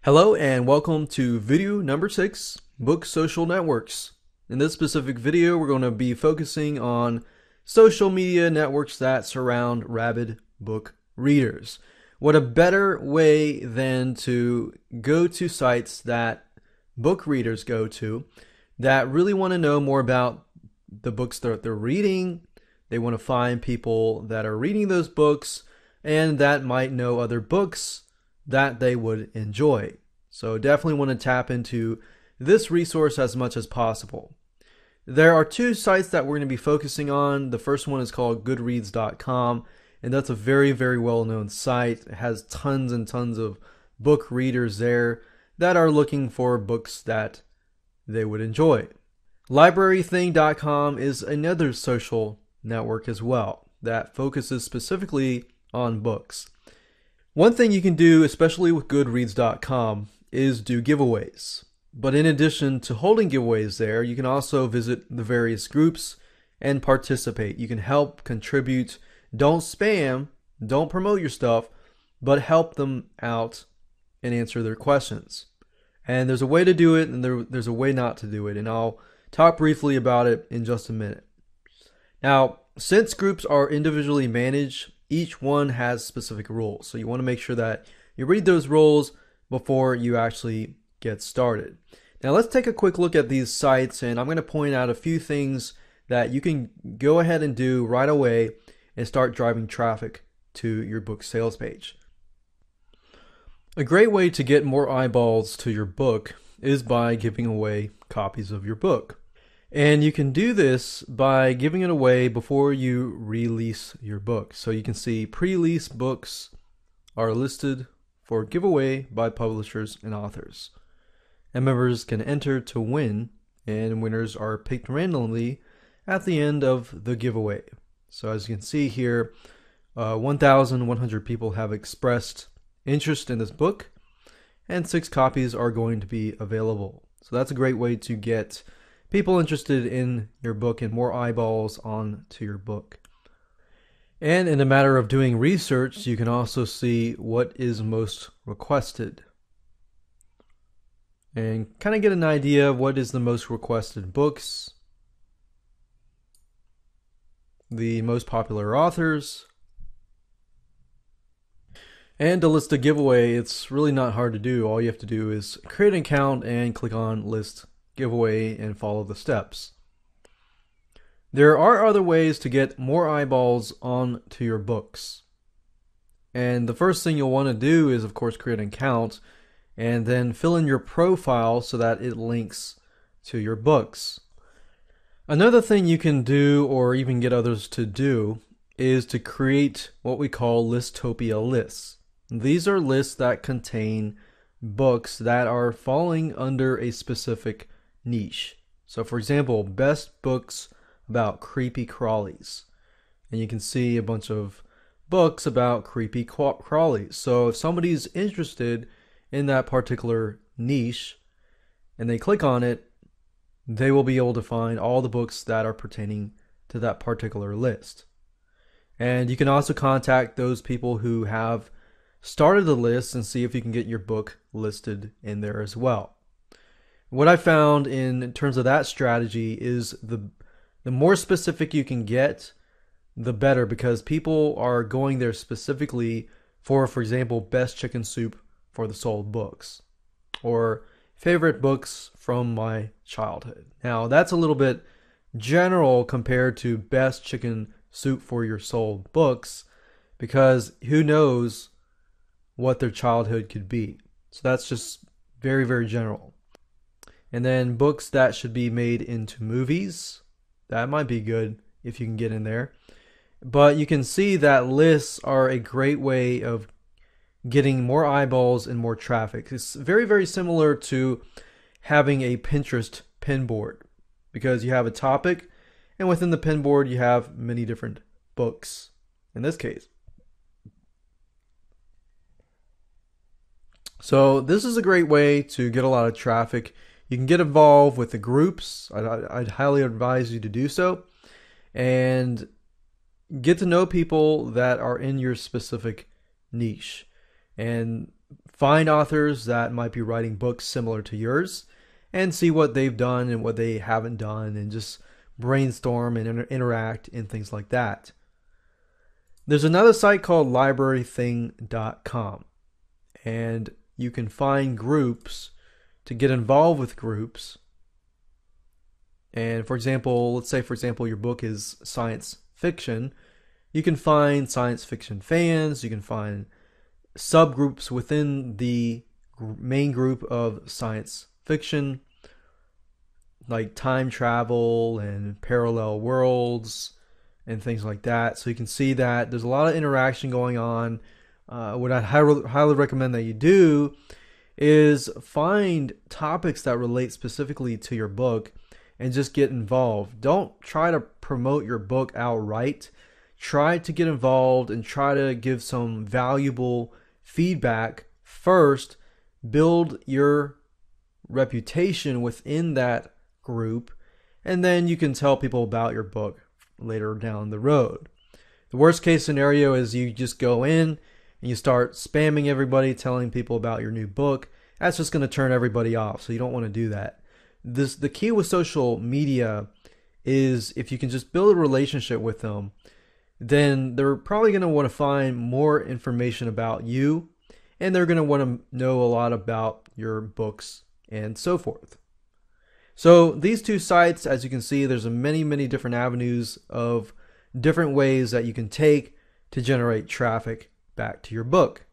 Hello and welcome to video number 6, Book Social Networks. In this specific video, we're going to be focusing on social media networks that surround rabid book readers. What a better way than to go to sites that book readers go to that really want to know more about the books that they're reading. They want to find people that are reading those books and that might know other books that they would enjoy. So definitely want to tap into this resource as much as possible. There are two sites that we're going to be focusing on. The first one is called goodreads.com, and that's a very, very well-known site. It has tons and tons of book readers there that are looking for books that they would enjoy. Librarything.com is another social network as well that focuses specifically on books. One thing you can do, especially with goodreads.com, is do giveaways. But in addition to holding giveaways there, you can also visit the various groups and participate. You can help, contribute, don't spam, don't promote your stuff, but help them out and answer their questions. And there's a way to do it and there's a way not to do it, and I'll talk briefly about it in just a minute. Now, since groups are individually managed, each one has specific rules. So you want to make sure that you read those rules before you actually get started. Now let's take a quick look at these sites, and I'm going to point out a few things that you can go ahead and do right away and start driving traffic to your book sales page. A great way to get more eyeballs to your book is by giving away copies of your book. And you can do this by giving it away before you release your book. So you can see pre-release books are listed for giveaway by publishers and authors. And members can enter to win, and winners are picked randomly at the end of the giveaway. So as you can see here, 1,100 people have expressed interest in this book, and 6 copies are going to be available. So that's a great way to get people interested in your book and more eyeballs on to your book. And in a matter of doing research, you can also see what is most requested and kind of get an idea of what is the most requested books, the most popular authors, and to list a giveaway. It's really not hard to do. All you have to do is create an account and click on list giveaway and follow the steps. There are other ways to get more eyeballs on to your books. And the first thing you'll want to do is, of course, create an account and then fill in your profile so that it links to your books. Another thing you can do, or even get others to do, is to create what we call Listopia lists. These are lists that contain books that are falling under a specific niche. So for example, best books about creepy crawlies, and you can see a bunch of books about creepy crawlies. So if somebody's interested in that particular niche and they click on it, they will be able to find all the books that are pertaining to that particular list. And you can also contact those people who have started the list and see if you can get your book listed in there as well. What I found in terms of that strategy is the more specific you can get, the better, because people are going there specifically for example, best chicken soup for the sold books, or favorite books from my childhood. Now that's a little bit general compared to best chicken soup for your sold books, because who knows what their childhood could be. So that's just very, very general. And then books that should be made into movies, that might be good if you can get in there. But you can see that lists are a great way of getting more eyeballs and more traffic. It's very, very similar to having a Pinterest pin board, because you have a topic, and within the pin board you have many different books in this case. So this is a great way to get a lot of traffic. You can get involved with the groups. I'd highly advise you to do so, and get to know people that are in your specific niche, and Find authors that might be writing books similar to yours and see what they've done and what they haven't done, and just brainstorm and interact and things like that. There's another site called librarything.com, and you can find groups to get involved with groups. And for example, let's say your book is science fiction. You can find science fiction fans, you can find subgroups within the main group of science fiction, like time travel and parallel worlds and things like that. So you can see that there's a lot of interaction going on. What I highly recommend that you do is find topics that relate specifically to your book and just get involved. Don't try to promote your book outright. Try to get involved and try to give some valuable feedback first. Build your reputation within that group, and then you can tell people about your book later down the road. The worst case scenario is you just go in and you start spamming everybody, telling people about your new book. That's just going to turn everybody off, so you don't want to do that. The key with social media is if you can just build a relationship with them, then they're probably going to want to find more information about you, and they're going to want to know a lot about your books and so forth. So these two sites, as you can see, there's many different avenues of different ways that you can take to generate traffic back to your book.